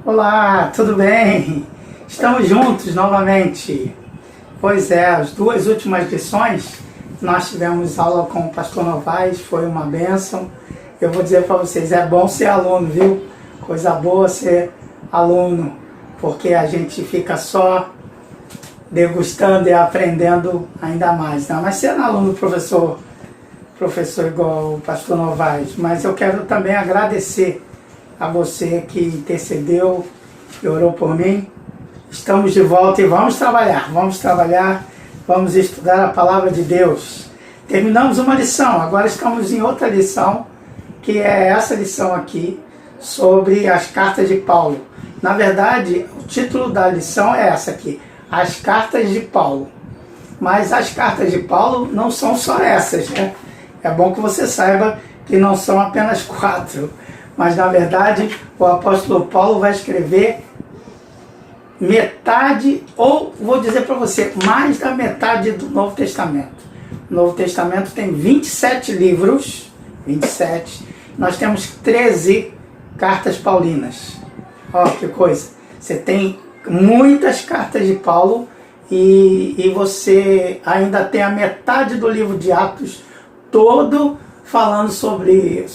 Olá, tudo bem? Estamos juntos novamente. Pois é, as duas últimas lições nós tivemos aula com o pastor Novaes, foi uma bênção. Eu vou dizer para vocês, é bom ser aluno, viu? Coisa boa ser aluno, porque a gente fica só degustando e aprendendo ainda mais. Não, mas sendo aluno, professor igual o pastor Novaes, mas eu quero também agradecer a você que intercedeu e orou por mim. Estamos de volta e vamos trabalhar, vamos estudar a palavra de Deus. Terminamos uma lição, agora estamos em outra lição, que é essa lição aqui, sobre as cartas de Paulo. Na verdade, o título da lição é essa aqui, as cartas de Paulo. Mas as cartas de Paulo não são só essas, né? É bom que você saiba que não são apenas 4. Mas, na verdade, o apóstolo Paulo vai escrever metade, ou vou dizer para você, mais da metade do Novo Testamento. O Novo Testamento tem 27 livros, 27. Nós temos 13 cartas paulinas. Ó, que coisa. Você tem muitas cartas de Paulo e você ainda tem a metade do livro de Atos todo falando sobre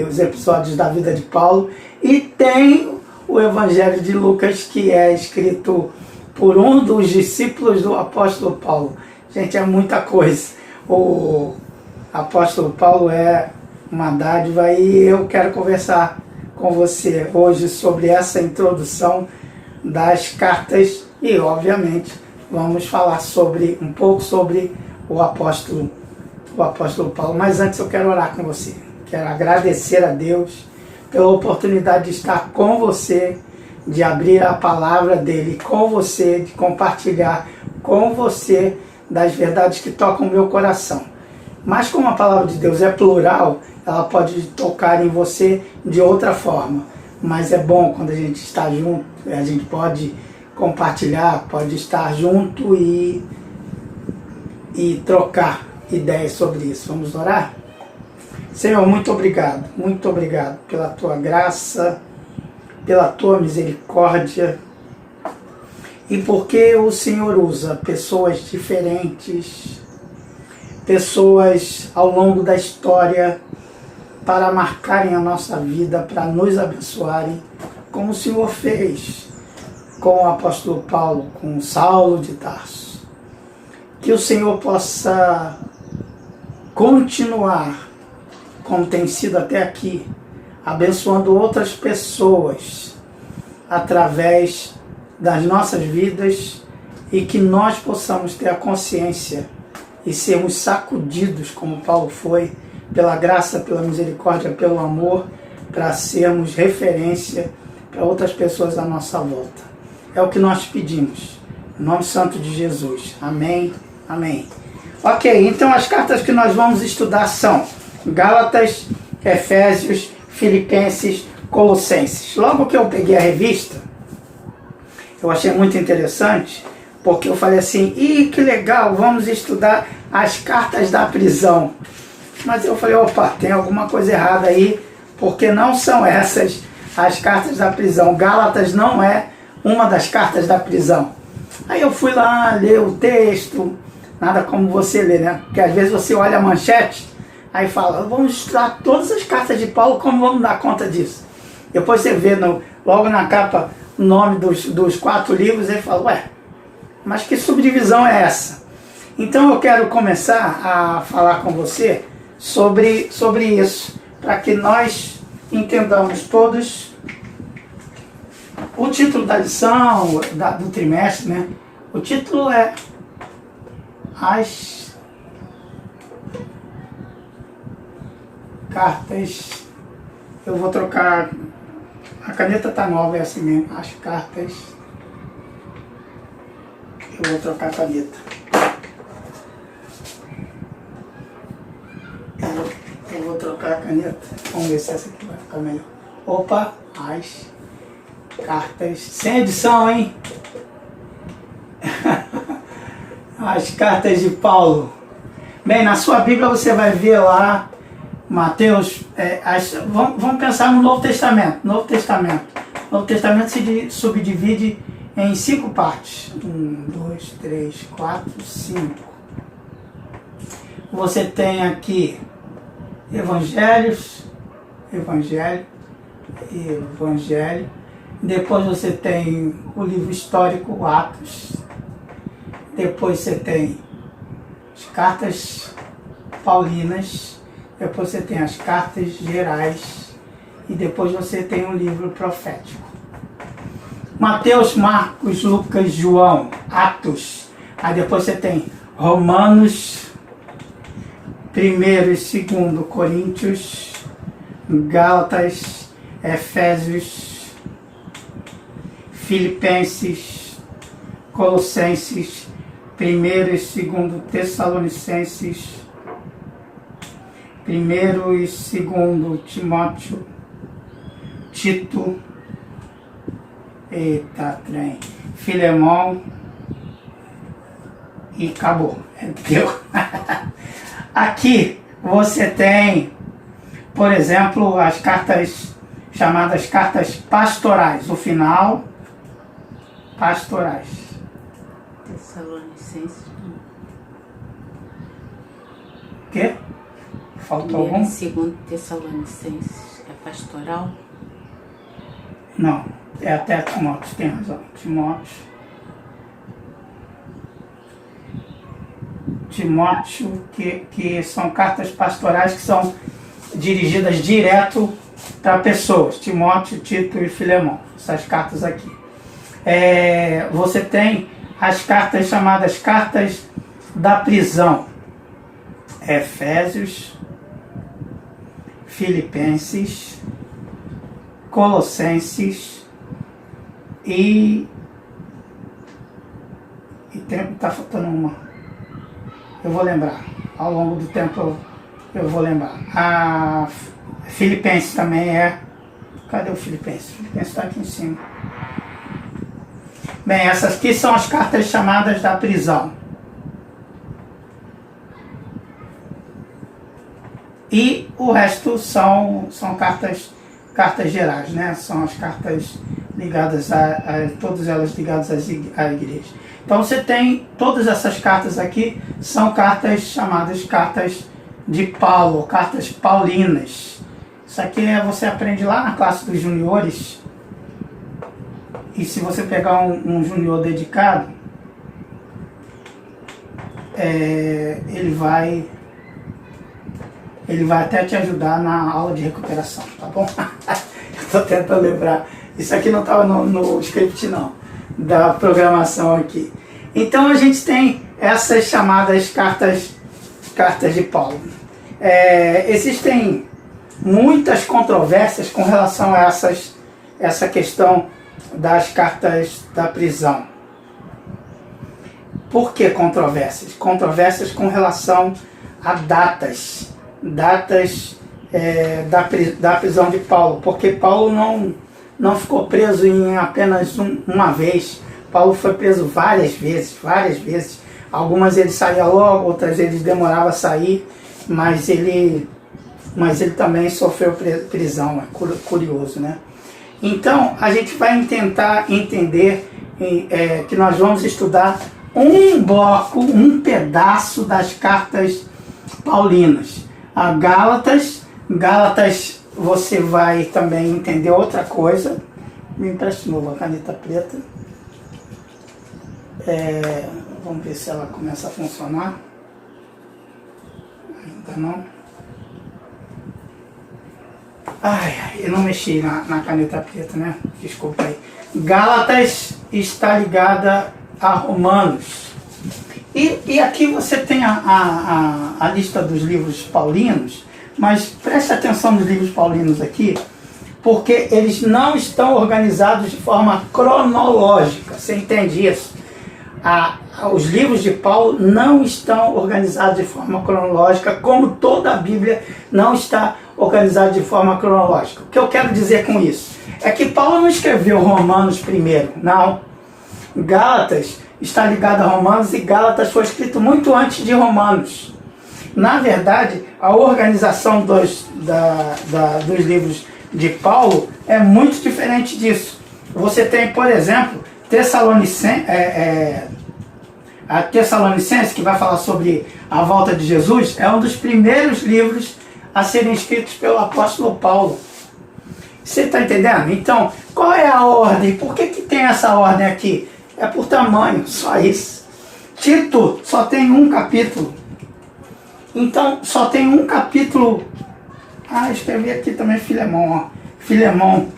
os episódios da vida de Paulo, e tem o Evangelho de Lucas, que é escrito por um dos discípulos do apóstolo Paulo. Gente, é muita coisa. O apóstolo Paulo é uma dádiva e eu quero conversar com você hoje sobre essa introdução das cartas e, obviamente, vamos falar um pouco sobre o apóstolo Paulo. Mas antes eu quero orar com você. Quero agradecer a Deus pela oportunidade de estar com você, de abrir a palavra dele com você, de compartilhar com você das verdades que tocam o meu coração. Mas como a palavra de Deus é plural, ela pode tocar em você de outra forma. Mas é bom quando a gente está junto, a gente pode compartilhar, pode estar junto e trocar ideias sobre isso. Vamos orar? Senhor, muito obrigado pela tua graça, pela tua misericórdia e porque o Senhor usa pessoas diferentes, pessoas ao longo da história para marcarem a nossa vida, para nos abençoarem, como o Senhor fez com o apóstolo Paulo, com Saulo de Tarso. Que o Senhor possa continuar, como tem sido até aqui, abençoando outras pessoas através das nossas vidas, e que nós possamos ter a consciência e sermos sacudidos, como Paulo foi, pela graça, pela misericórdia, pelo amor, para sermos referência para outras pessoas à nossa volta. É o que nós pedimos. Em nome santo de Jesus. Amém. Amém. Ok, então as cartas que nós vamos estudar são Gálatas, Efésios, Filipenses, Colossenses. Logo que eu peguei a revista, eu achei muito interessante, porque eu falei assim, que legal, vamos estudar as cartas da prisão. Mas eu falei, opa, tem alguma coisa errada aí, porque não são essas as cartas da prisão. Gálatas não é uma das cartas da prisão. Aí eu fui lá ler o texto, nada como você ler, né? Porque às vezes você olha a manchete, aí fala, vamos estudar todas as cartas de Paulo, como vamos dar conta disso? Depois você vê logo na capa o nome dos 4 livros, e fala, ué, mas que subdivisão é essa? Então eu quero começar a falar com você sobre isso, para que nós entendamos todos o título da lição, do trimestre, né? O título é As Cartas. Eu vou trocar, a caneta tá nova, é assim mesmo, As Cartas. Eu vou trocar a caneta. Eu vou trocar a caneta. Vamos ver se essa aqui vai ficar melhor. Opa, As Cartas. Sem edição, hein? As cartas de Paulo. Bem, na sua Bíblia você vai ver lá Mateus, vamos pensar no Novo Testamento. O Novo Testamento se subdivide em 5 partes. 1, 2, 3, 4, 5. Você tem aqui evangelhos, evangelho. Depois você tem o livro histórico, Atos. Depois você tem as cartas paulinas. Depois você tem as cartas gerais. E depois você tem um livro profético. Mateus, Marcos, Lucas, João, Atos. Aí depois você tem Romanos, 1º e 2º Coríntios, Gálatas, Efésios, Filipenses, Colossenses, 1º e 2º Tessalonicenses, 1º e 2º Timóteo, Tito, Filemão e acabou. Deu. Aqui você tem, por exemplo, as cartas chamadas cartas pastorais. O final, pastorais. Tessalonicenses. O quê? Faltou algum? 2º Tessalonicenses é pastoral? Não, é até Timóteo, tem razão. Timóteo, que são cartas pastorais que são dirigidas direto para pessoas. Timóteo, Tito e Filemão. Essas cartas aqui. Você tem as cartas chamadas cartas da prisão. Efésios, Filipenses, Colossenses e tá faltando uma. Eu vou lembrar. Ao longo do tempo eu vou lembrar. A Filipenses também é. Cadê o Filipenses? O Filipenses está aqui em cima. Bem, essas aqui são as cartas chamadas da prisão. E o resto são cartas gerais, né? São as cartas ligadas todas elas ligadas à igreja. Então você tem todas essas cartas aqui, são cartas chamadas cartas de Paulo, cartas paulinas. Isso aqui você aprende lá na classe dos juniores. E se você pegar um junior dedicado, ele vai até te ajudar na aula de recuperação, tá bom? Eu estou tentando lembrar. Isso aqui não estava no script, não, da programação aqui. Então a gente tem essas chamadas cartas de Paulo. Existem muitas controvérsias com relação a essa questão das cartas da prisão. Por que controvérsias? Controvérsias com relação a datas da prisão de Paulo, porque Paulo não ficou preso em apenas uma vez. Paulo foi preso várias vezes. Algumas ele saía logo, outras ele demorava a sair, mas ele também sofreu prisão. É curioso, né? Então a gente vai tentar entender que nós vamos estudar um bloco, um pedaço das cartas paulinas. A Gálatas você vai também entender outra coisa. Me empreste de novo a caneta preta. Vamos ver se ela começa a funcionar. Ainda não. Eu não mexi na caneta preta, né? Desculpa aí. Gálatas está ligada a Romanos. E aqui você tem a lista dos livros paulinos, mas preste atenção nos livros paulinos aqui, porque eles não estão organizados de forma cronológica. Você entende isso? Os livros de Paulo não estão organizados de forma cronológica, como toda a Bíblia não está organizada de forma cronológica. O que eu quero dizer com isso? É que Paulo não escreveu Romanos primeiro, não. Gálatas está ligado a Romanos e Gálatas foi escrito muito antes de Romanos. Na verdade, a organização dos livros de Paulo é muito diferente disso. Você tem, por exemplo, a Tessalonicenses, que vai falar sobre a volta de Jesus, é um dos primeiros livros a serem escritos pelo apóstolo Paulo. Você está entendendo? Então, qual é a ordem? Por que tem essa ordem aqui? É por tamanho, só isso. Tito só tem um capítulo. Então, só tem um capítulo. Escrevi aqui também Filemão. Ó. Filemão.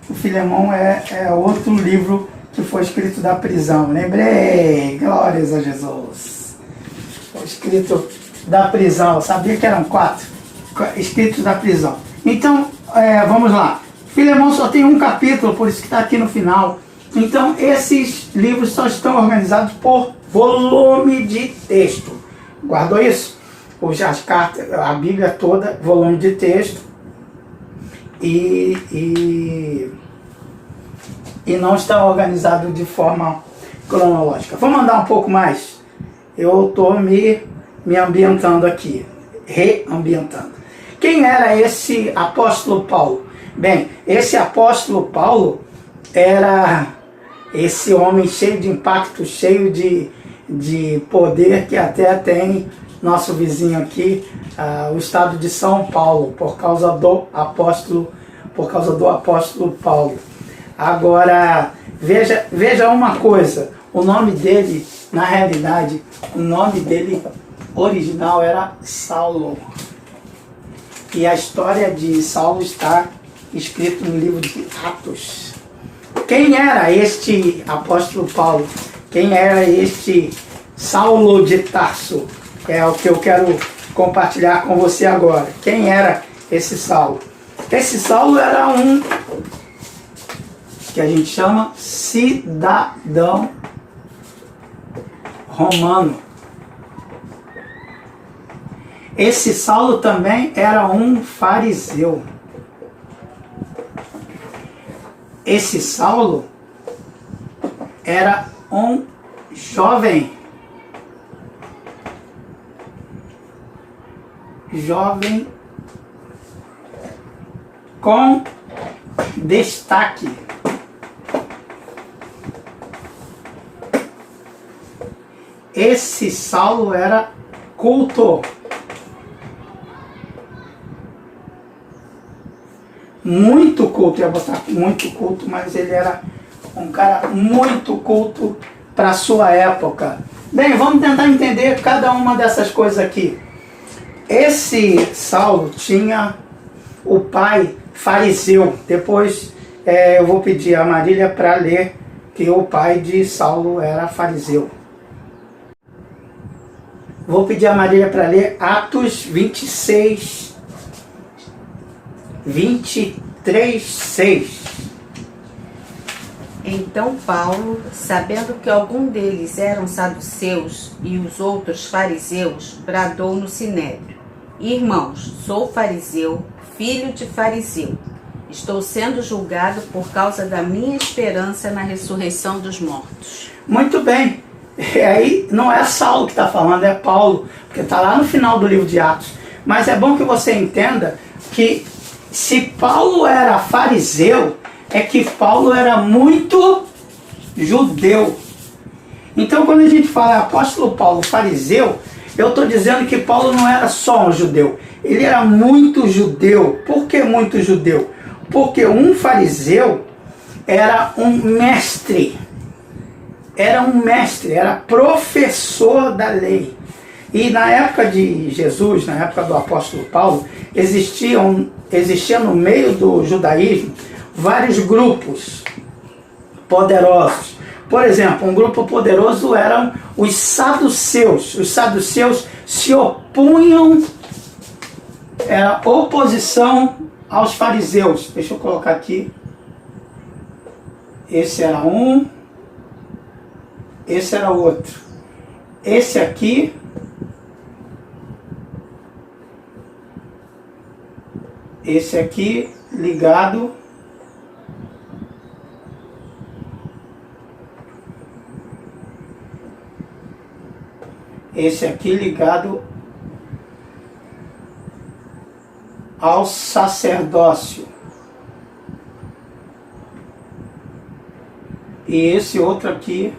O Filemão é outro livro que foi escrito da prisão. Lembrei, glórias a Jesus. Foi escrito da prisão. Eu sabia que eram 4 escritos da prisão. Então, vamos lá. Filemão só tem um capítulo, por isso que está aqui no final. Então, esses livros só estão organizados por volume de texto. Guardou isso? As cartas, a Bíblia toda, volume de texto. E não está organizado de forma cronológica. Vamos andar um pouco mais? Eu estou me ambientando aqui, reambientando. Quem era esse apóstolo Paulo? Bem, esse apóstolo Paulo era esse homem cheio de impacto, cheio de poder, que até tem nosso vizinho aqui, o estado de São Paulo, por causa do apóstolo Paulo. Agora, veja uma coisa, o nome dele, na realidade, o nome dele original era Saulo. E a história de Saulo está escrito no livro de Atos. Quem era este apóstolo Paulo? Quem era este Saulo de Tarso? É o que eu quero compartilhar com você agora. Quem era esse Saulo? Esse Saulo era um que a gente chama cidadão romano. Esse Saulo também era um fariseu. Esse Saulo era um jovem com destaque. Esse Saulo era culto. Muito culto, ia botar muito culto, mas ele era um cara muito culto para a sua época. Bem, vamos tentar entender cada uma dessas coisas aqui. Esse Saulo tinha o pai fariseu. Depois eu vou pedir a Marília para ler que o pai de Saulo era fariseu. Vou pedir a Marília para ler Atos 26, 23:6. Então Paulo, sabendo que algum deles eram saduceus e os outros fariseus, bradou no sinédrio: Irmãos, sou fariseu, filho de fariseu. Estou sendo julgado por causa da minha esperança na ressurreição dos mortos. Muito bem. E aí não é Saulo que está falando, é Paulo, porque está lá no final do livro de Atos. Mas é bom que você entenda que se Paulo era fariseu, é que Paulo era muito judeu. Então, quando a gente fala apóstolo Paulo fariseu, eu estou dizendo que Paulo não era só um judeu, ele era muito judeu. Por que muito judeu? Porque um fariseu era um mestre, era professor da lei. E na época de Jesus, na época do apóstolo Paulo, existia no meio do judaísmo vários grupos poderosos. Por exemplo, um grupo poderoso eram os saduceus. Os saduceus se opunham, era oposição aos fariseus. Deixa eu colocar aqui. Esse era um, esse era outro. Esse aqui ligado ao sacerdócio. E esse outro aqui,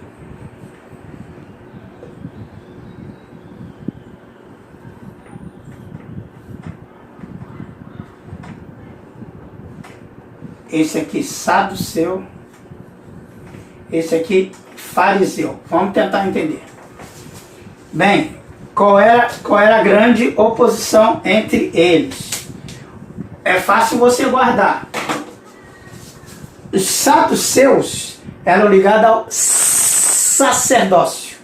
esse aqui saduceu, esse aqui fariseu. Vamos tentar entender. Bem, qual era a grande oposição entre eles? É fácil você guardar. Os saduceus eram ligados ao sacerdócio.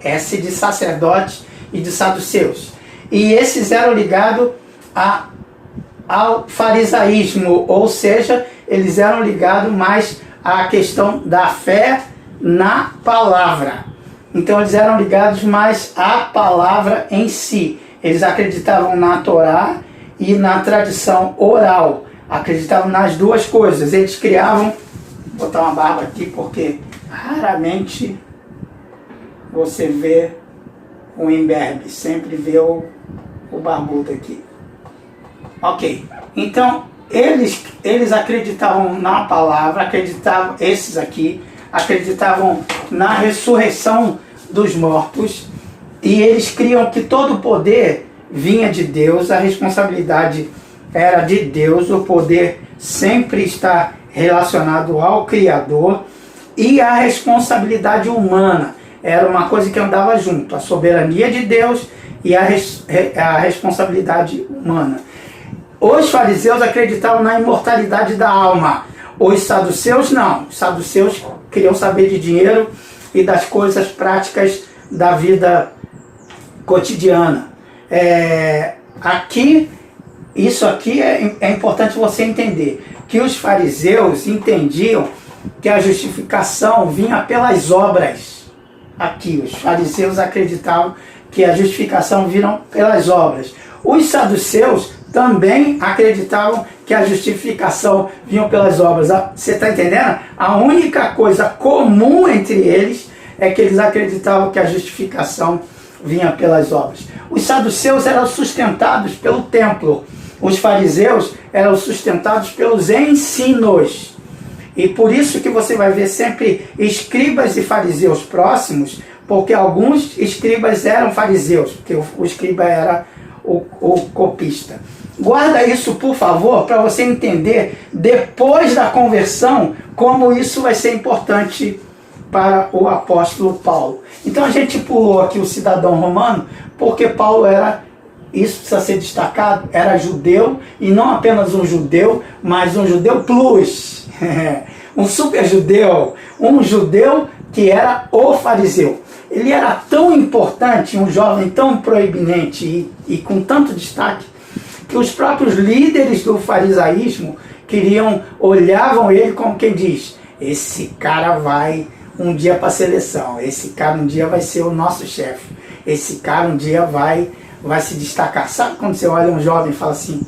S de sacerdote e de saduceus. E esses eram ligados ao farisaísmo, ou seja, eles eram ligados mais à questão da fé na palavra. Então eles eram ligados mais à palavra em si. Eles acreditavam na Torá e na tradição oral. Acreditavam nas duas coisas. Eles criavam... Vou botar uma barba aqui porque raramente você vê um imberbe. Sempre vê o barbudo aqui. Ok. Então eles acreditavam na palavra, acreditavam, esses aqui, acreditavam na ressurreição dos mortos, e eles criam que todo o poder vinha de Deus, a responsabilidade era de Deus, o poder sempre está relacionado ao Criador, e a responsabilidade humana era uma coisa que andava junto, a soberania de Deus e a responsabilidade humana. Os fariseus acreditavam na imortalidade da alma. Os saduceus não. Os saduceus queriam saber de dinheiro e das coisas práticas da vida cotidiana. Isso aqui é importante você entender. Que os fariseus entendiam que a justificação vinha pelas obras. Aqui, os fariseus acreditavam que a justificação vinha pelas obras. Os saduceus também acreditavam que a justificação vinha pelas obras. Você está entendendo? A única coisa comum entre eles é que eles acreditavam que a justificação vinha pelas obras. Os saduceus eram sustentados pelo templo. Os fariseus eram sustentados pelos ensinos. E por isso que você vai ver sempre escribas e fariseus próximos, porque alguns escribas eram fariseus, porque o escriba era o copista. Guarda isso, por favor, para você entender, depois da conversão, como isso vai ser importante para o apóstolo Paulo. Então a gente pulou aqui o cidadão romano, porque Paulo era, isso precisa ser destacado, era judeu, e não apenas um judeu, mas um judeu plus, um super judeu, um judeu que era o fariseu. Ele era tão importante, um jovem tão proeminente e com tanto destaque, que os próprios líderes do farisaísmo olhavam ele como quem diz: esse cara vai um dia para a seleção, esse cara um dia vai ser o nosso chefe, esse cara um dia vai se destacar. Sabe quando você olha um jovem e fala assim,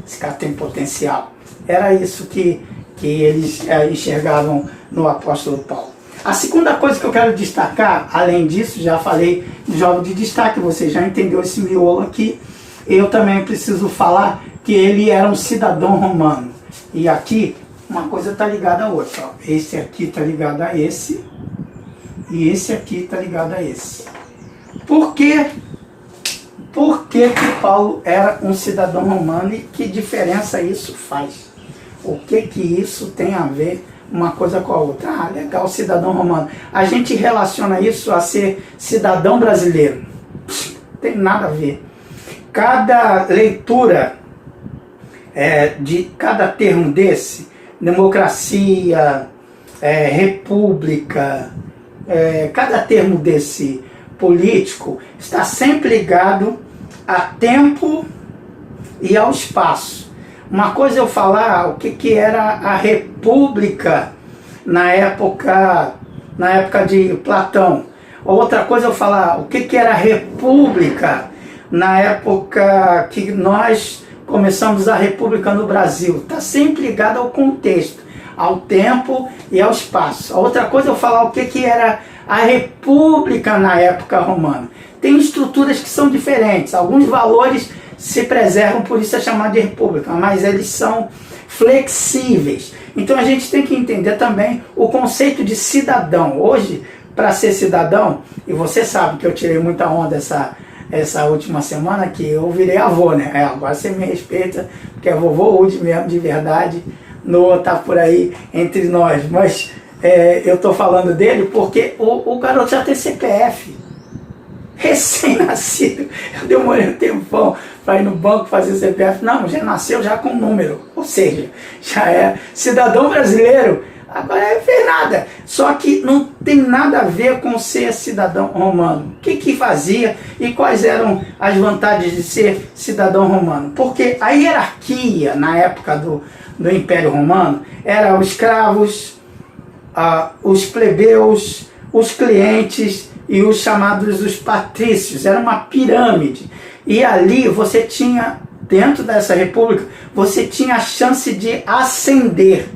esse cara tem potencial? Era isso que eles enxergavam no apóstolo Paulo. A segunda coisa que eu quero destacar, além disso, já falei do jovem de destaque, você já entendeu esse miolo aqui. Eu também preciso falar que ele era um cidadão romano. E aqui, uma coisa está ligada à outra. Ó. Esse aqui está ligado a esse. E esse aqui está ligado a esse. Por quê? Por que Paulo era um cidadão romano e que diferença isso faz? O que isso tem a ver uma coisa com a outra? Ah, legal, cidadão romano. A gente relaciona isso a ser cidadão brasileiro. Não tem nada a ver. Cada leitura de cada termo desse, democracia, república, cada termo desse político está sempre ligado a tempo e ao espaço. Uma coisa é eu falar o que era a república na época de Platão. Outra coisa é eu falar o que era a república na época que nós começamos a república no Brasil. Está sempre ligado ao contexto, ao tempo e ao espaço. A outra coisa é eu falar o que era a república na época romana. Tem estruturas que são diferentes, alguns valores se preservam, por isso é chamado de república, mas eles são flexíveis. Então a gente tem que entender também o conceito de cidadão. Hoje, para ser cidadão, e você sabe que eu tirei muita onda essa última semana, que eu virei avô, né? Agora você me respeita, porque é vovô Woody mesmo, de verdade. Noah tá por aí entre nós, mas eu tô falando dele porque o garoto já tem CPF. Recém-nascido. Eu demorei um tempão para ir no banco fazer CPF. Não, já nasceu já com número. Ou seja, já é cidadão brasileiro. Agora fez nada. Só que não tem nada a ver com ser cidadão romano. O que fazia e quais eram as vantagens de ser cidadão romano? Porque a hierarquia na época do Império Romano era os escravos, os plebeus, os clientes e os chamados os patrícios. Era uma pirâmide. E ali você tinha, dentro dessa república, você tinha a chance de ascender.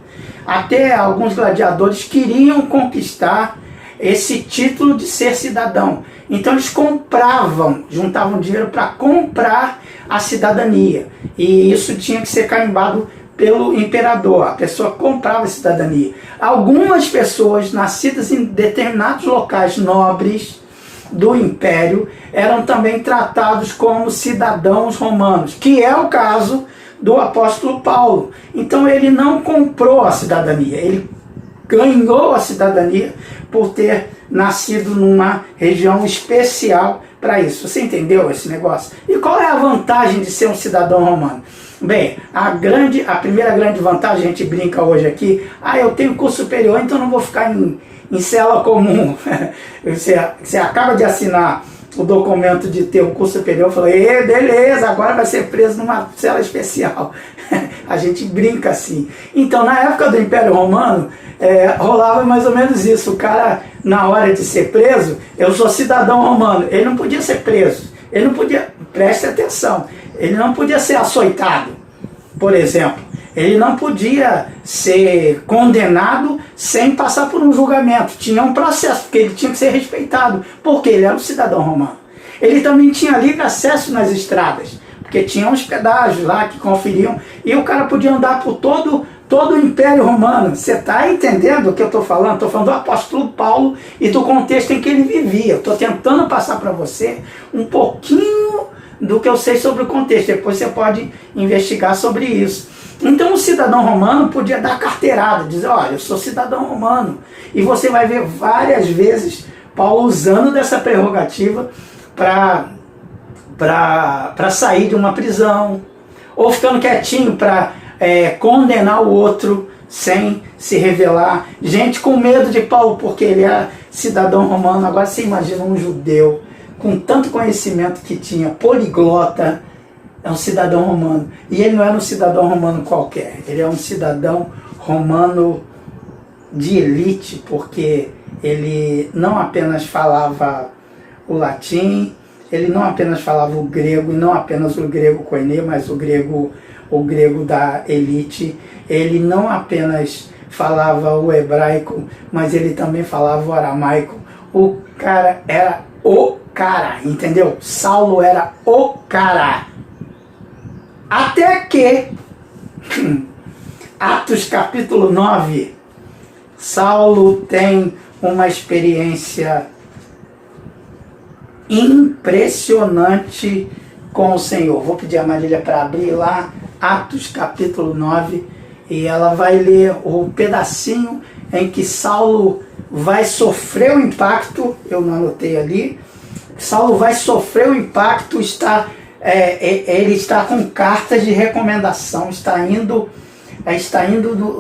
Até alguns gladiadores queriam conquistar esse título de ser cidadão. Então eles compravam, juntavam dinheiro para comprar a cidadania. E isso tinha que ser carimbado pelo imperador. A pessoa comprava a cidadania. Algumas pessoas nascidas em determinados locais nobres do império eram também tratados como cidadãos romanos, que é o caso do apóstolo Paulo. Então ele não comprou a cidadania, ele ganhou a cidadania por ter nascido numa região especial para isso. Você entendeu esse negócio? E qual é a vantagem de ser um cidadão romano? Bem, a primeira grande vantagem, a gente brinca hoje aqui, eu tenho curso superior, então não vou ficar em cela comum. Você acaba de assinar o documento de ter um curso superior, eu falei, beleza, agora vai ser preso numa cela especial. A gente brinca assim. Então, na época do Império Romano, rolava mais ou menos isso. O cara, na hora de ser preso, eu sou cidadão romano, ele não podia ser preso, ele não podia, preste atenção, ele não podia ser açoitado, por exemplo. Ele não podia ser condenado sem passar por um julgamento. Tinha um processo, porque ele tinha que ser respeitado, porque ele era um cidadão romano. Ele também tinha livre acesso nas estradas, porque tinha uns pedágios lá que conferiam, e o cara podia andar por todo o Império Romano. Você está entendendo o que eu estou falando? Estou falando do apóstolo Paulo e do contexto em que ele vivia. Estou tentando passar para você um pouquinho do que eu sei sobre o contexto. Depois você pode investigar sobre isso. Então o cidadão romano podia dar carteirada, dizer, olha, eu sou cidadão romano. E você vai ver várias vezes Paulo usando dessa prerrogativa para sair de uma prisão, ou ficando quietinho para condenar o outro sem se revelar. Gente com medo de Paulo, porque ele era cidadão romano. Agora você imagina um judeu com tanto conhecimento que tinha, poliglota, é um cidadão romano. E ele não era um cidadão romano qualquer, ele é um cidadão romano de elite, porque ele não apenas falava o latim, ele não apenas falava o grego, e não apenas o grego koiné, mas o grego da elite. Ele não apenas falava o hebraico, mas ele também falava o aramaico. O cara era o cara, entendeu? Saulo era o cara. Até que, Atos capítulo 9, Saulo tem uma experiência impressionante com o Senhor. Vou pedir a Marília para abrir lá, Atos capítulo 9, e ela vai ler o pedacinho em que Saulo vai sofrer o impacto. Eu não anotei ali. Saulo vai sofrer o impacto, ele está com cartas de recomendação, está indo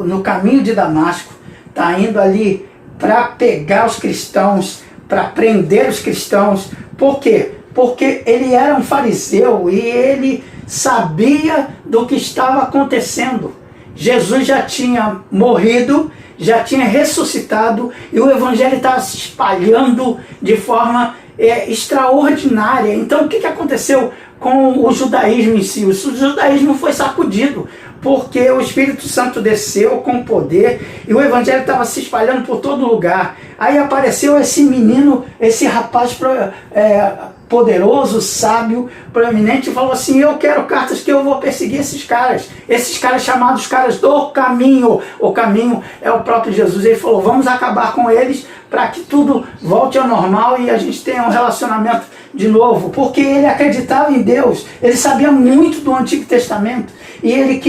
no caminho de Damasco, está indo ali para pegar os cristãos, para prender os cristãos. Por quê? Porque ele era um fariseu e ele sabia do que estava acontecendo. Jesus já tinha morrido, já tinha ressuscitado, e o evangelho estava se espalhando de forma extraordinária. Então o que aconteceu com o judaísmo em si? O judaísmo foi sacudido, porque o Espírito Santo desceu com poder e o evangelho estava se espalhando por todo lugar. Aí apareceu esse menino, esse rapaz poderoso, sábio, proeminente, e falou assim: eu quero cartas que eu vou perseguir esses caras chamados caras do caminho. O caminho é o próprio Jesus. Ele falou: vamos acabar com eles para que tudo volte ao normal e a gente tenha um relacionamento de novo. Porque ele acreditava em Deus, ele sabia muito do Antigo Testamento e ele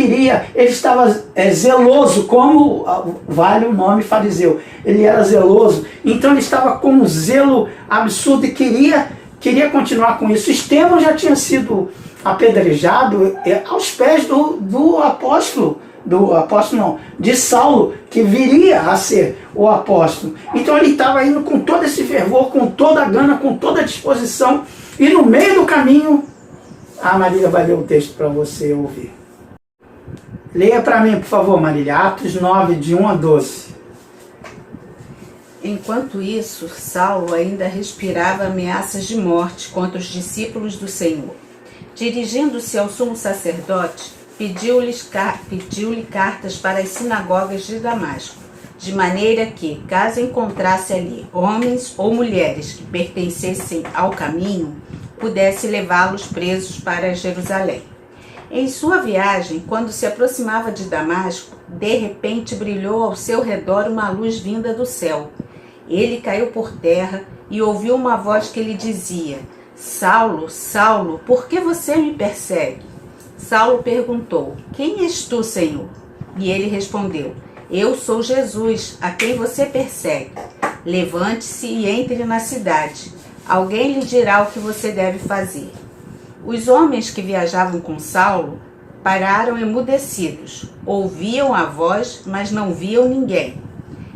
estava zeloso, como vale o nome fariseu. Ele era zeloso, então ele estava com um zelo absurdo e queria continuar com isso. Estevão já tinha sido apedrejado aos pés de Saulo, que viria a ser o apóstolo. Então ele estava indo com todo esse fervor, com toda a gana, com toda a disposição, e no meio do caminho, a Marília vai ler o texto para você ouvir. Leia para mim, por favor, Marília, Atos 9, de 1 a 12. Enquanto isso, Saulo ainda respirava ameaças de morte contra os discípulos do Senhor. Dirigindo-se ao sumo sacerdote, pediu-lhe cartas para as sinagogas de Damasco, de maneira que, caso encontrasse ali homens ou mulheres que pertencessem ao caminho, pudesse levá-los presos para Jerusalém. Em sua viagem, quando se aproximava de Damasco, de repente brilhou ao seu redor uma luz vinda do céu. Ele caiu por terra e ouviu uma voz que lhe dizia: Saulo, Saulo, por que você me persegue? Saulo perguntou: Quem és tu, Senhor? E ele respondeu: Eu sou Jesus, a quem você persegue. Levante-se e entre na cidade. Alguém lhe dirá o que você deve fazer. Os homens que viajavam com Saulo pararam emudecidos. Ouviam a voz, mas não viam ninguém.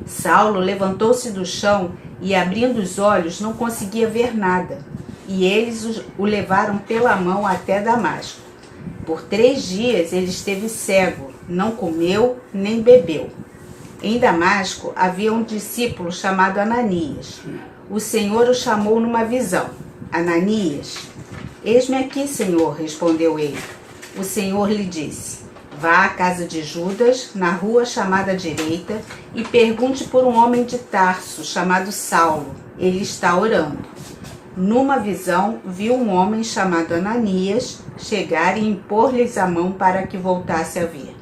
Saulo levantou-se do chão e, abrindo os olhos, não conseguia ver nada. E eles o levaram pela mão até Damasco. Por 3 dias ele esteve cego, não comeu nem bebeu. Em Damasco havia um discípulo chamado Ananias. O Senhor o chamou numa visão. Ananias. Eis-me aqui, Senhor, respondeu ele. O Senhor lhe disse: Vá à casa de Judas, na rua chamada Direita, e pergunte por um homem de Tarso, chamado Saulo. Ele está orando. Numa visão, viu um homem chamado Ananias chegar e impor-lhes a mão para que voltasse a ver.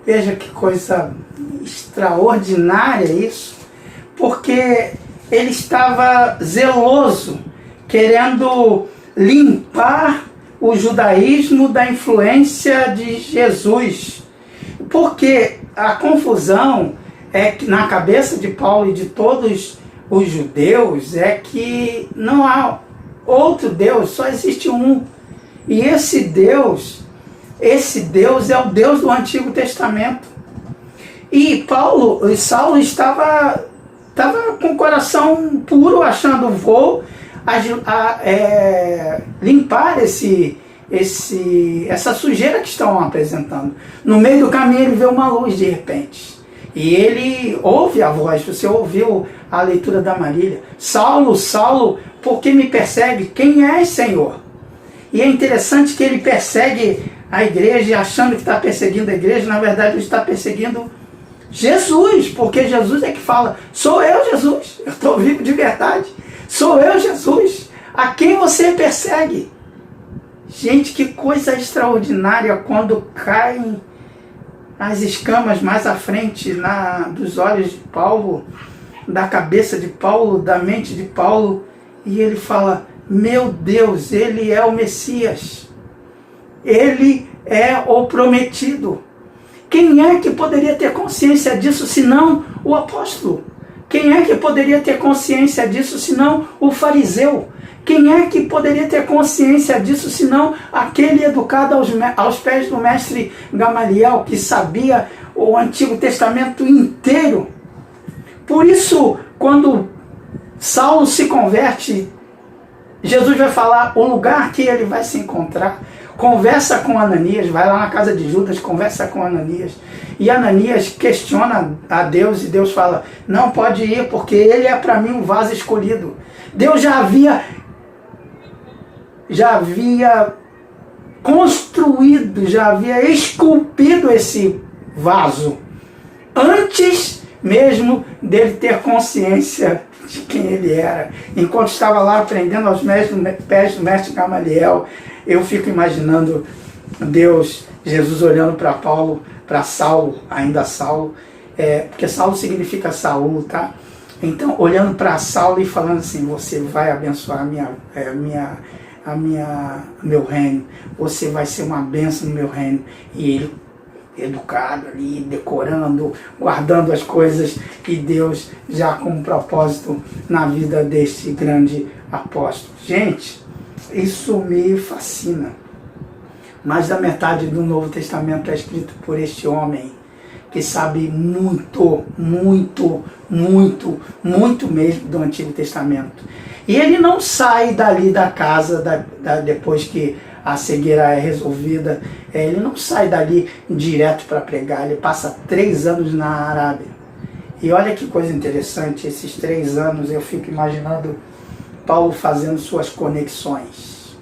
Veja que coisa extraordinária isso, porque ele estava zeloso, querendo limpar o judaísmo da influência de Jesus. Porque a confusão é que na cabeça de Paulo e de todos os judeus é que não há outro Deus, só existe um. E esse Deus é o Deus do Antigo Testamento. E Saulo estava com o coração puro, achando vou limpar essa sujeira que estão apresentando. No meio do caminho ele vê uma luz de repente. E ele ouve a voz. Você ouviu a leitura da Marília: Saulo, Saulo, por que me persegue? Quem és, Senhor? E é interessante que ele persegue a igreja, achando que está perseguindo a igreja. Na verdade ele está perseguindo Jesus, porque Jesus é que fala: sou eu, Jesus, eu estou vivo de verdade. Sou eu, Jesus, a quem você persegue? Gente, que coisa extraordinária quando caem as escamas mais à frente dos olhos de Paulo, da cabeça de Paulo, da mente de Paulo, e ele fala: meu Deus, ele é o Messias, ele é o prometido. Quem é que poderia ter consciência disso senão o apóstolo? Quem é que poderia ter consciência disso senão o fariseu? Quem é que poderia ter consciência disso senão aquele educado aos pés do mestre Gamaliel, que sabia o Antigo Testamento inteiro? Por isso, quando Saulo se converte, Jesus vai falar o lugar que ele vai se encontrar. Conversa com Ananias, vai lá na casa de Judas, conversa com Ananias. E Ananias questiona a Deus e Deus fala: não pode ir, porque ele é para mim um vaso escolhido. Deus já havia construído, já havia esculpido esse vaso antes mesmo dele ter consciência de quem ele era. Enquanto estava lá aprendendo aos pés do mestre Gamaliel, eu fico imaginando Deus, Jesus olhando para Paulo, para Saulo, ainda Saulo, porque Saulo significa Saul, tá? Então, olhando para Saulo e falando assim, você vai abençoar meu reino, você vai ser uma bênção no meu reino. E ele, educado ali, decorando, guardando as coisas, e Deus já com um propósito na vida deste grande apóstolo. Gente, isso me fascina. Mais da metade do Novo Testamento é escrito por este homem, que sabe muito, muito, muito, muito mesmo do Antigo Testamento. E ele não sai dali da casa, depois que a cegueira é resolvida, ele não sai dali direto para pregar, ele passa 3 anos na Arábia. E olha que coisa interessante, esses 3 anos eu fico imaginando Paulo fazendo suas conexões.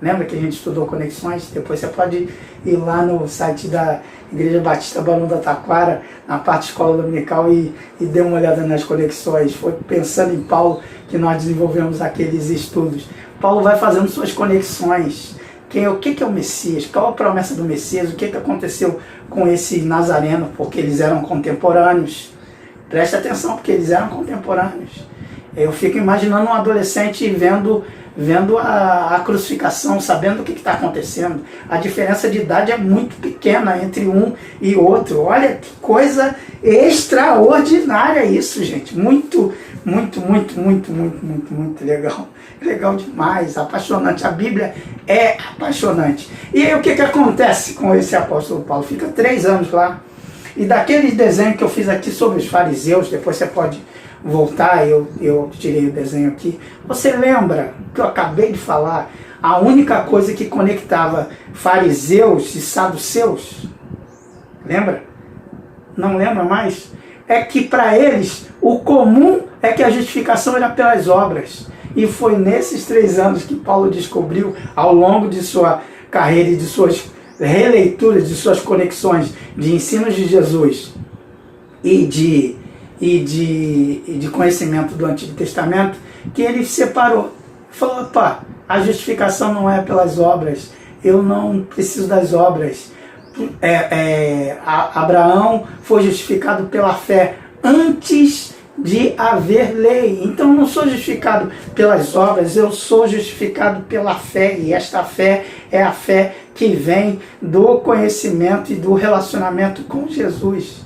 Lembra que a gente estudou conexões? Depois você pode ir lá no site da Igreja Batista Barão da Taquara, na parte escola dominical, e dê uma olhada nas conexões. Foi pensando em Paulo que nós desenvolvemos aqueles estudos. Paulo vai fazendo suas conexões. O que é o Messias? Qual a promessa do Messias? O que aconteceu com esse Nazareno? Porque eles eram contemporâneos. Presta atenção, porque eles eram contemporâneos. Eu fico imaginando um adolescente vendo a crucificação, sabendo o que está acontecendo. A diferença de idade é muito pequena entre um e outro. Olha que coisa extraordinária isso, gente. Muito, muito, muito, muito, muito, muito, muito legal. Legal demais, apaixonante. A Bíblia é apaixonante. E aí o que acontece com esse apóstolo Paulo? Fica 3 anos lá. E daquele desenho que eu fiz aqui sobre os fariseus, depois você pode voltar, eu tirei o desenho aqui. Você lembra que eu acabei de falar? A única coisa que conectava fariseus e saduceus, lembra? Não lembra mais? É que para eles o comum é que a justificação era pelas obras. E foi nesses 3 anos que Paulo descobriu, ao longo de sua carreira e de suas releituras, de suas conexões de ensinos de Jesus e de conhecimento do Antigo Testamento, que ele separou. Falou, opa, a justificação não é pelas obras, eu não preciso das obras. Abraão foi justificado pela fé antes de haver lei. Então eu não sou justificado pelas obras, eu sou justificado pela fé, e esta fé é a fé que vem do conhecimento e do relacionamento com Jesus.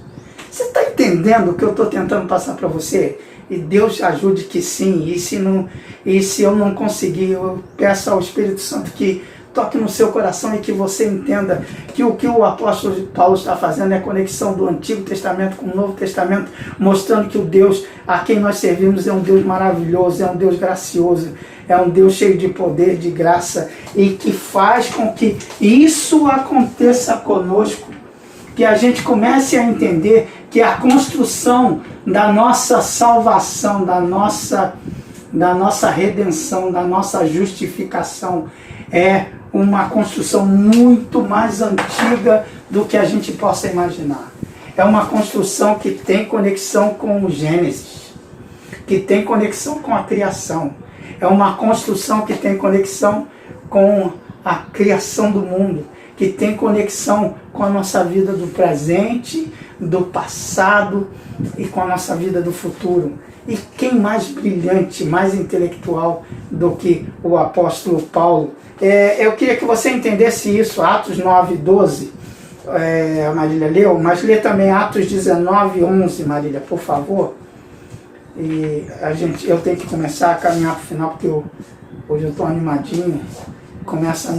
Você está entendendo o que eu estou tentando passar para você? E Deus ajude que sim. E se eu não conseguir, eu peço ao Espírito Santo que toque no seu coração e que você entenda que o que o apóstolo Paulo está fazendo é a conexão do Antigo Testamento com o Novo Testamento, mostrando que o Deus a quem nós servimos é um Deus maravilhoso, é um Deus gracioso, é um Deus cheio de poder, de graça, e que faz com que isso aconteça conosco, que a gente comece a entender que a construção da nossa salvação, da nossa redenção, da nossa justificação é uma construção muito mais antiga do que a gente possa imaginar. É uma construção que tem conexão com o Gênesis, que tem conexão com a criação. É uma construção que tem conexão com a criação do mundo, que tem conexão com a nossa vida do presente, do passado e com a nossa vida do futuro. E quem mais brilhante, mais intelectual do que o apóstolo Paulo? Eu queria que você entendesse isso, Atos 9, 12, a Marília leu, mas lê também Atos 19, 11, Marília, por favor. E eu tenho que começar a caminhar para o final, porque hoje eu estou animadinho, começa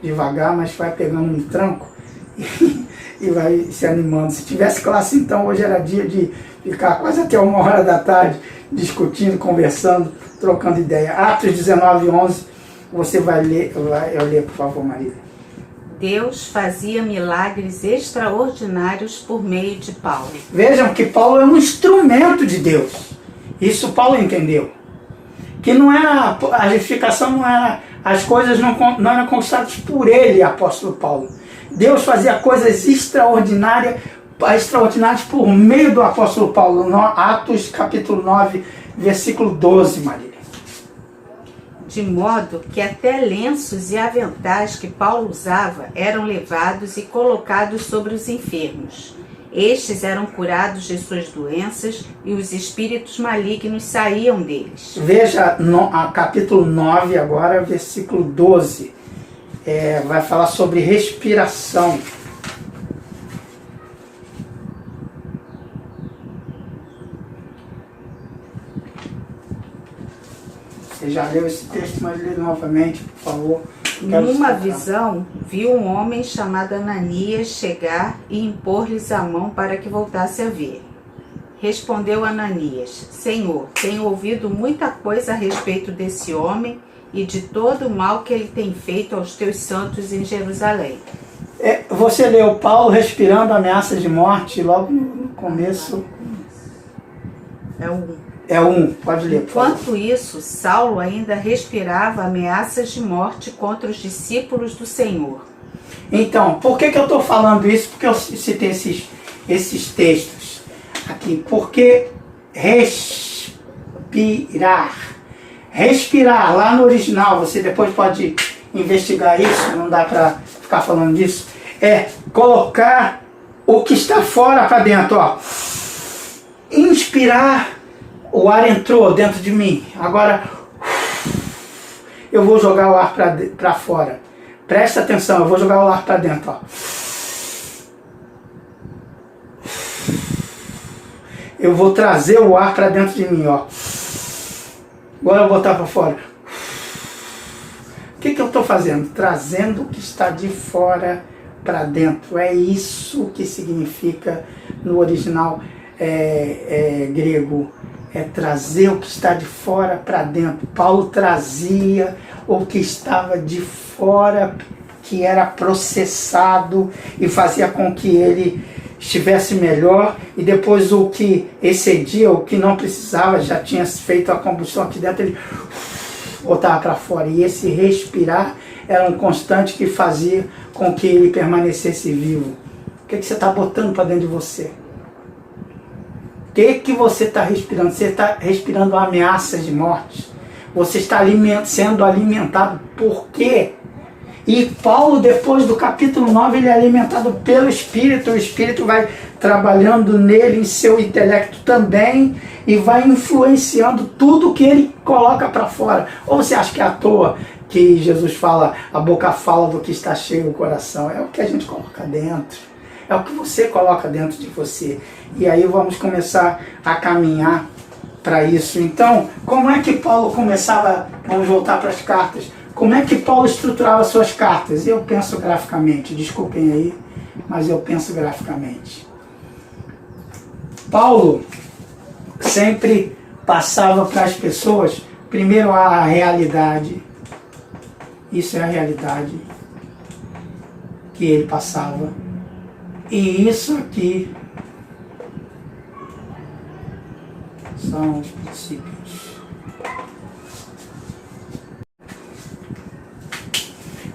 devagar, mas vai pegando um tranco e vai se animando. Se tivesse classe, então, hoje era dia de ficar quase até 1h da tarde, discutindo, conversando, trocando ideia. Atos 19, 11, você vai ler, eu ler, por favor, Marília. Deus fazia milagres extraordinários por meio de Paulo. Vejam que Paulo é um instrumento de Deus. Isso Paulo entendeu. Que não era, a justificação não era, as coisas não eram conquistadas por ele, apóstolo Paulo. Deus fazia coisas extraordinárias extraordinários por meio do apóstolo Paulo. Atos capítulo 9, versículo 12, Marília. De modo que até lenços e aventais que Paulo usava eram levados e colocados sobre os enfermos. Estes eram curados de suas doenças e os espíritos malignos saíam deles. Veja capítulo 9 agora, versículo 12. Vai falar sobre respiração. Você já leu esse texto, mas lê novamente, por favor. Numa visão, viu um homem chamado Ananias chegar e impor-lhes a mão para que voltasse a ver. Respondeu Ananias: Senhor, tenho ouvido muita coisa a respeito desse homem e de todo o mal que ele tem feito aos teus santos em Jerusalém. Você leu Paulo respirando ameaças de morte logo no começo. Pode ler. Enquanto isso, Saulo ainda respirava ameaças de morte contra os discípulos do Senhor. Então, por que eu estou falando isso? Porque eu citei esses textos aqui. Porque respirar, lá no original, você depois pode investigar isso, não dá para ficar falando disso, é colocar o que está fora para dentro, ó. Inspirar. O ar entrou dentro de mim. Agora eu vou jogar o ar para fora. Presta atenção, eu vou jogar o ar para dentro. Ó. Eu vou trazer o ar para dentro de mim. Ó. Agora eu vou botar para fora. O que eu estou fazendo? Trazendo o que está de fora para dentro. É isso que significa no original grego. É trazer o que está de fora para dentro. Paulo trazia o que estava de fora, que era processado e fazia com que ele estivesse melhor, e depois o que excedia, o que não precisava, já tinha feito a combustão aqui dentro, ele botava para fora. E esse respirar era um constante que fazia com que ele permanecesse vivo. O que você está botando para dentro de você? O que você está respirando? Você está respirando ameaças de morte. Você está sendo alimentado por quê? E Paulo, depois do capítulo 9, ele é alimentado pelo Espírito. O Espírito vai trabalhando nele, em seu intelecto também, e vai influenciando tudo que ele coloca para fora. Ou você acha que é à toa que Jesus fala, a boca fala do que está cheio o coração? É o que a gente coloca dentro. É o que você coloca dentro de você. E aí vamos começar a caminhar para isso. Então, como é que Paulo começava? Vamos voltar para as cartas. Como é que Paulo estruturava suas cartas? Eu penso graficamente. Desculpem aí, mas eu penso graficamente. Paulo sempre passava para as pessoas, primeiro, a realidade. Isso é a realidade que ele passava. E isso aqui são os princípios.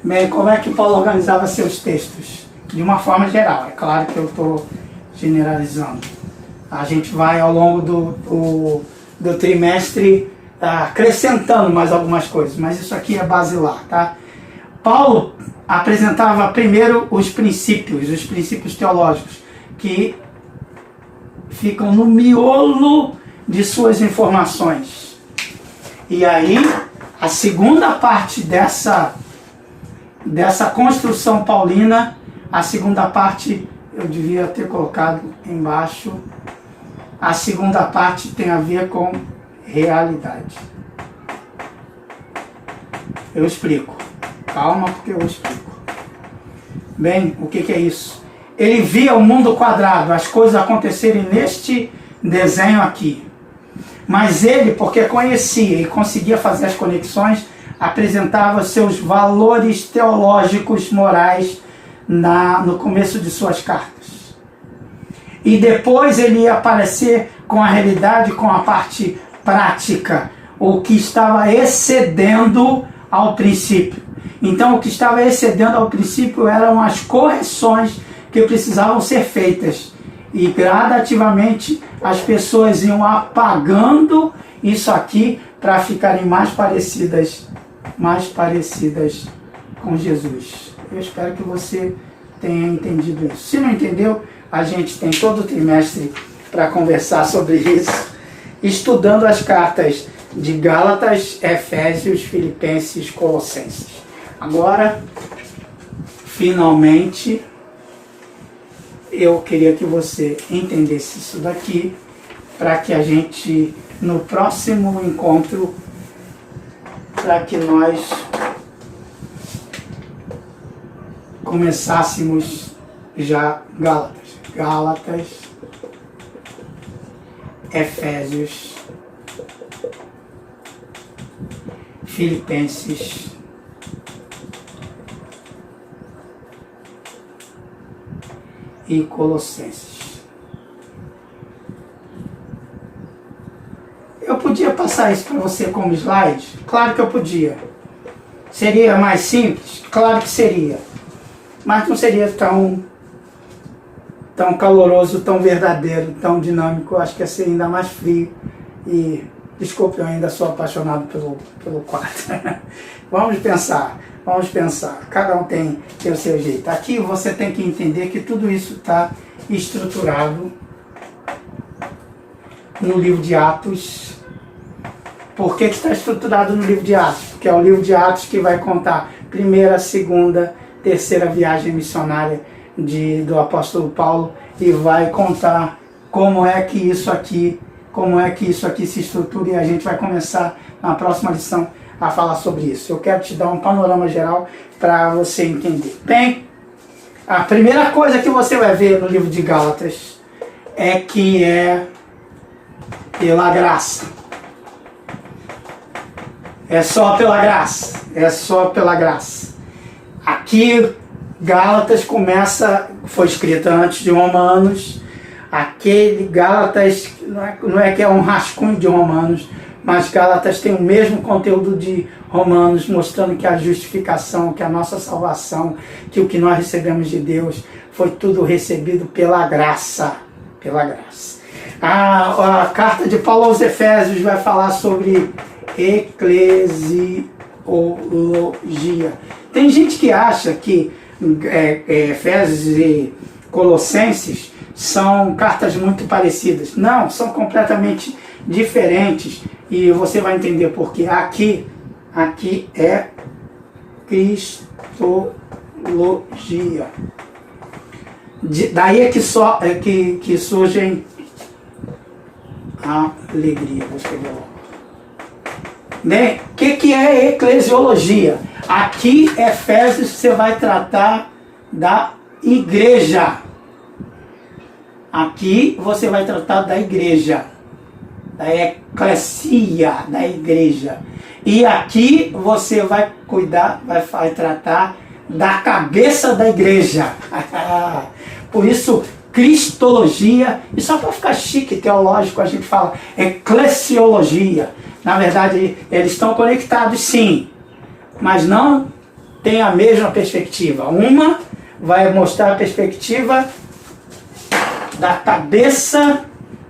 Bem, como é que Paulo organizava seus textos? De uma forma geral, é claro que eu estou generalizando. A gente vai ao longo do trimestre acrescentando mais algumas coisas, mas isso aqui é basilar, tá? Paulo apresentava primeiro os princípios teológicos, que ficam no miolo de suas informações. E aí, a segunda parte dessa construção paulina, a segunda parte eu devia ter colocado embaixo, a segunda parte tem a ver com realidade. Eu explico. Calma, porque eu explico. Bem, o que é isso? Ele via o mundo quadrado, as coisas acontecerem neste desenho aqui. Mas ele, porque conhecia e conseguia fazer as conexões, apresentava seus valores teológicos, morais, no começo de suas cartas. E depois ele ia aparecer com a realidade, com a parte prática, o que estava excedendo ao princípio. Então, o que estava excedendo ao princípio eram as correções que precisavam ser feitas. E gradativamente as pessoas iam apagando isso aqui para ficarem mais parecidas com Jesus. Eu espero que você tenha entendido isso. Se não entendeu, a gente tem todo o trimestre para conversar sobre isso, estudando as cartas de Gálatas, Efésios, Filipenses, Colossenses. Agora, finalmente, eu queria que você entendesse isso daqui, para que a gente, no próximo encontro, para que nós começássemos já Gálatas, Efésios, Filipenses, e Colossenses. Eu podia passar isso para você como slide? Claro que eu podia. Seria mais simples? Claro que seria. Mas não seria tão caloroso, tão verdadeiro, tão dinâmico. Eu acho que ia ser ainda mais frio. E, desculpe, eu ainda sou apaixonado pelo quadro. Vamos pensar. Cada um tem o seu jeito. Aqui você tem que entender que tudo isso está estruturado no livro de Atos. Por que está estruturado no livro de Atos? Porque é o livro de Atos que vai contar primeira, segunda, terceira viagem missionária do apóstolo Paulo, e vai contar como é que isso aqui se estrutura, e a gente vai começar na próxima lição a falar sobre isso. Eu quero te dar um panorama geral para você entender. Bem, a primeira coisa que você vai ver no livro de Gálatas é que é pela graça. É só pela graça. Aqui, Gálatas foi escrita antes de Romanos. Aquele Gálatas não é que é um rascunho de Romanos, mas Gálatas tem o mesmo conteúdo de Romanos, mostrando que a justificação, que a nossa salvação, que o que nós recebemos de Deus foi tudo recebido pela graça. A carta de Paulo aos Efésios vai falar sobre eclesiologia. Tem gente que acha que Efésios e Colossenses são cartas muito parecidas. Não, são completamente diferentes, e você vai entender porque aqui é cristologia. Daí é que surgem a alegria. Vou escrever logo. Né? O que é eclesiologia? Aqui, Efésios, você vai tratar da igreja. Aqui você vai tratar da igreja, da eclesia, da igreja. E aqui você vai tratar da cabeça da igreja. Por isso, cristologia, e só para ficar chique, teológico, a gente fala eclesiologia. Na verdade, eles estão conectados sim, mas não tem a mesma perspectiva. Uma vai mostrar a perspectiva da cabeça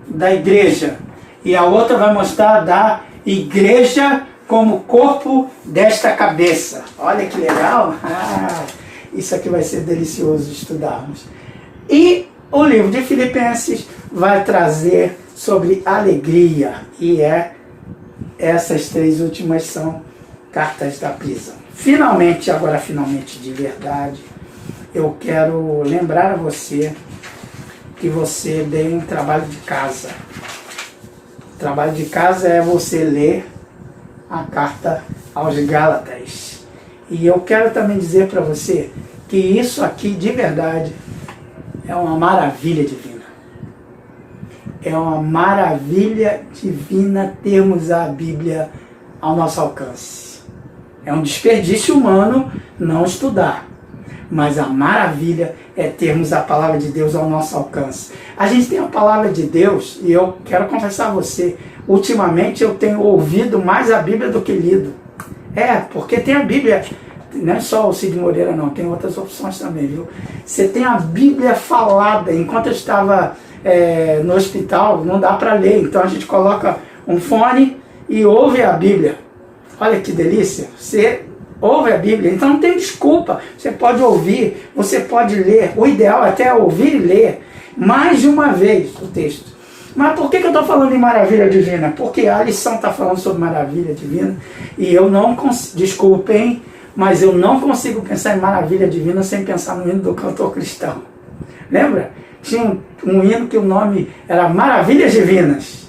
da igreja, e a outra vai mostrar da igreja como corpo desta cabeça. Olha que legal! Isso aqui vai ser delicioso estudarmos. E o livro de Filipenses vai trazer sobre alegria, e essas três últimas são cartas da prisão. Finalmente de verdade, eu quero lembrar a você que você dê um trabalho de casa. O trabalho de casa é você ler a carta aos Gálatas. E eu quero também dizer para você que isso aqui, de verdade, é uma maravilha divina. É uma maravilha divina termos a Bíblia ao nosso alcance. É um desperdício humano não estudar. Mas a maravilha é termos a palavra de Deus ao nosso alcance. A gente tem a palavra de Deus, e eu quero confessar a você, ultimamente eu tenho ouvido mais a Bíblia do que lido. Porque tem a Bíblia, não é só o Cid Moreira não, tem outras opções também, viu? Você tem a Bíblia falada. Enquanto eu estava no hospital, não dá para ler. Então a gente coloca um fone e ouve a Bíblia. Olha que delícia, você ouve a Bíblia, então não tem desculpa. Você pode ouvir, você pode ler. O ideal é até ouvir e ler mais de uma vez o texto. Mas por que eu estou falando em maravilha divina? Porque a lição está falando sobre maravilha divina e eu não consigo, desculpem, mas eu não consigo pensar em maravilha divina sem pensar no hino do cantor cristão. Lembra? Tinha um hino que o nome era Maravilhas Divinas.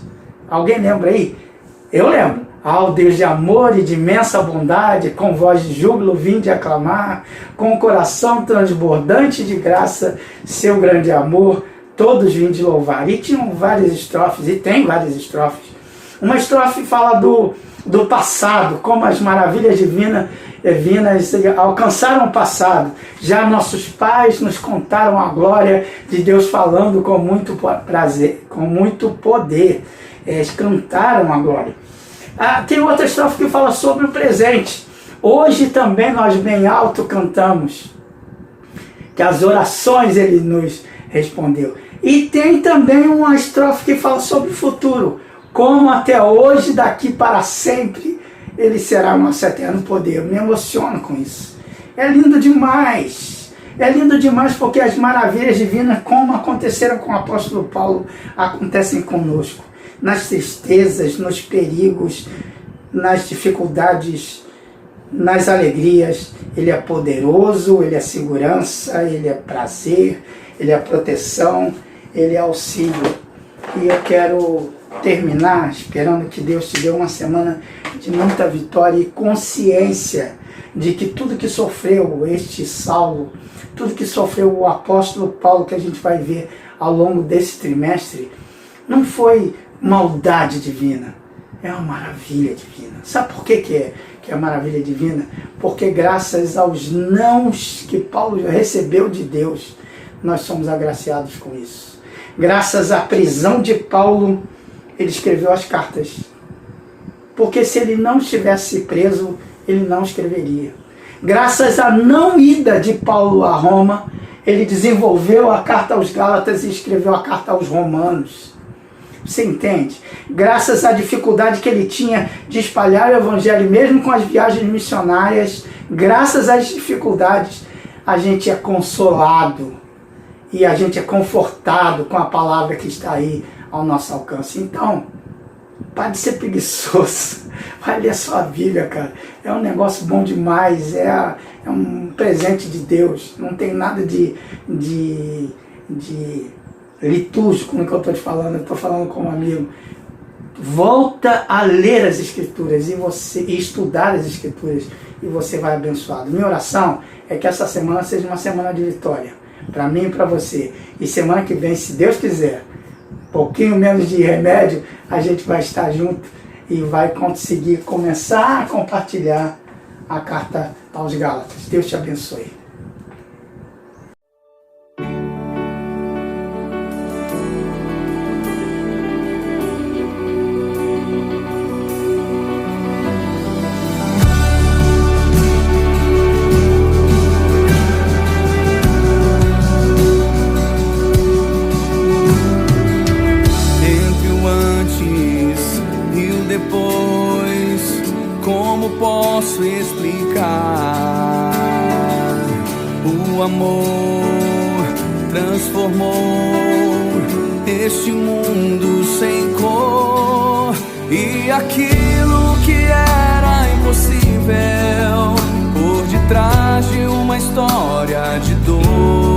Alguém lembra aí? Eu lembro. Ao Deus de amor e de imensa bondade, com voz de júbilo vinde aclamar, com o coração transbordante de graça, seu grande amor, todos vinde louvar. E tinham várias estrofes, e tem várias estrofes. Uma estrofe fala do passado, como as maravilhas divinas alcançaram o passado. Já nossos pais nos contaram a glória de Deus falando com muito prazer, com muito poder. Cantaram a glória. Tem outra estrofe que fala sobre o presente. Hoje também nós bem alto cantamos, que as orações ele nos respondeu. E tem também uma estrofe que fala sobre o futuro, como até hoje, daqui para sempre, ele será nosso eterno poder. Eu me emociono com isso. É lindo demais. É lindo demais porque as maravilhas divinas, como aconteceram com o apóstolo Paulo, acontecem conosco. Nas tristezas, nos perigos, nas dificuldades, nas alegrias. Ele é poderoso, ele é segurança, ele é prazer, ele é proteção, ele é auxílio. E eu quero terminar esperando que Deus te dê uma semana de muita vitória e consciência de que tudo que sofreu este Saulo, tudo que sofreu o apóstolo Paulo, que a gente vai ver ao longo desse trimestre, não foi maldade divina, é uma maravilha divina. Sabe por que é maravilha divina? Porque graças aos nãos que Paulo recebeu de Deus, nós somos agraciados com isso. Graças à prisão de Paulo, ele escreveu as cartas. Porque se ele não estivesse preso, ele não escreveria. Graças à não ida de Paulo a Roma, ele desenvolveu a carta aos Gálatas e escreveu a carta aos Romanos. Você entende? Graças à dificuldade que ele tinha de espalhar o evangelho, mesmo com as viagens missionárias, graças às dificuldades, a gente é consolado e a gente é confortado com a palavra que está aí ao nosso alcance. Então, para de ser preguiçoso, vai ler a sua Bíblia, cara. É um negócio bom demais, é um presente de Deus. Não tem nada de litúrgico no que eu estou te falando, eu estou falando como amigo. Volta a ler as Escrituras e estudar as Escrituras e você vai abençoado. Minha oração é que essa semana seja uma semana de vitória, para mim e para você. E semana que vem, se Deus quiser, um pouquinho menos de remédio, a gente vai estar junto e vai conseguir começar a compartilhar a carta aos Gálatas. Deus te abençoe. Posso explicar o amor transformou este mundo sem cor e aquilo que era impossível por detrás de uma história de dor